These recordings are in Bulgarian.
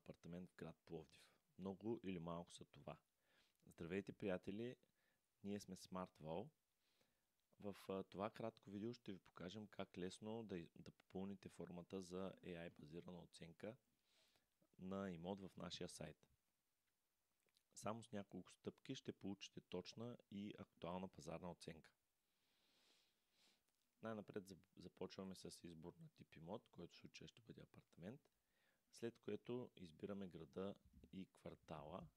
апартамент в град Пловдив. Много или малко са това. Здравейте, приятели! Ние сме SmartVol. В това кратко видео ще ви покажем как лесно да попълните формата за AI-базирана оценка на имот в нашия сайт. Само с няколко стъпки ще получите точна и актуална пазарна оценка. Най-напред започваме с избор на тип имот, който в случая ще бъде апартамент, след което избираме града и квартала.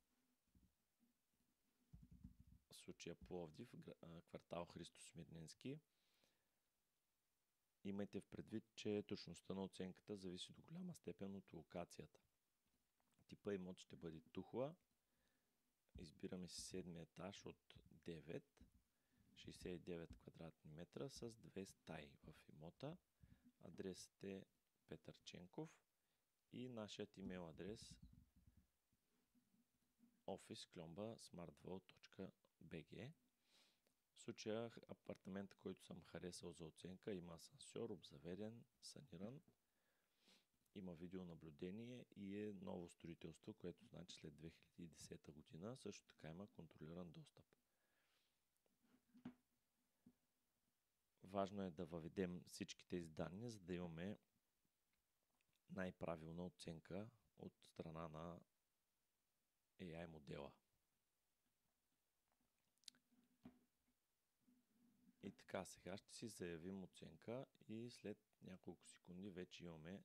В случая Пловдив, квартал Христо Смирненски. Имайте в предвид, че точността на оценката зависи до голяма степен от локацията. Типа имот ще бъде тухла. Избираме си 7 етаж от 9, 69 квадратни метра с 2 стаи в имота. Адресът е Петърченков и нашият имейл адрес office@smartvol.bg. В случая апартамент, който съм харесал за оценка, има асансьор, обзаведен, саниран, има видеонаблюдение и е ново строителство, което значи след 2010 година. Също така има контролиран достъп. Важно е да въведем всички тези данни, за да имаме най-правилна оценка от страна на AI модела. И така, сега ще си заявим оценка и след няколко секунди вече имаме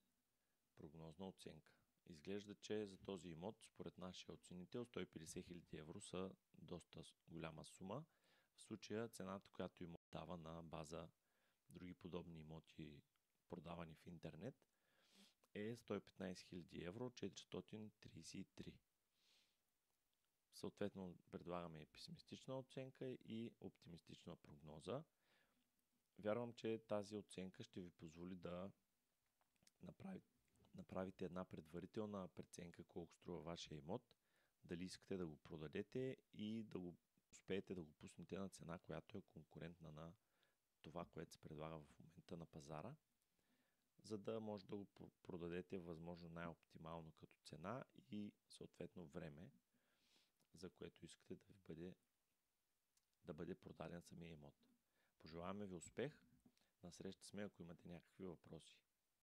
прогнозна оценка. Изглежда, че за този имот, според нашия оценител, 150 000 евро са доста голяма сума. В случая цената, която имот дава на база други подобни имоти, продавани в интернет, е 115 000 евро, 433. Съответно, предлагаме и песимистична оценка и оптимистична прогноза. Вярвам, че тази оценка ще ви позволи да направите една предварителна преценка колко струва вашия имот, дали искате да го продадете и да го успеете да го пуснете на цена, която е конкурентна на това, което се предлага в момента на пазара, за да може да го продадете възможно най-оптимално като цена и съответно време, за което искате да бъде продаден самия имот. Пожелаваме ви успех! Насреща сме, ако имате някакви въпроси.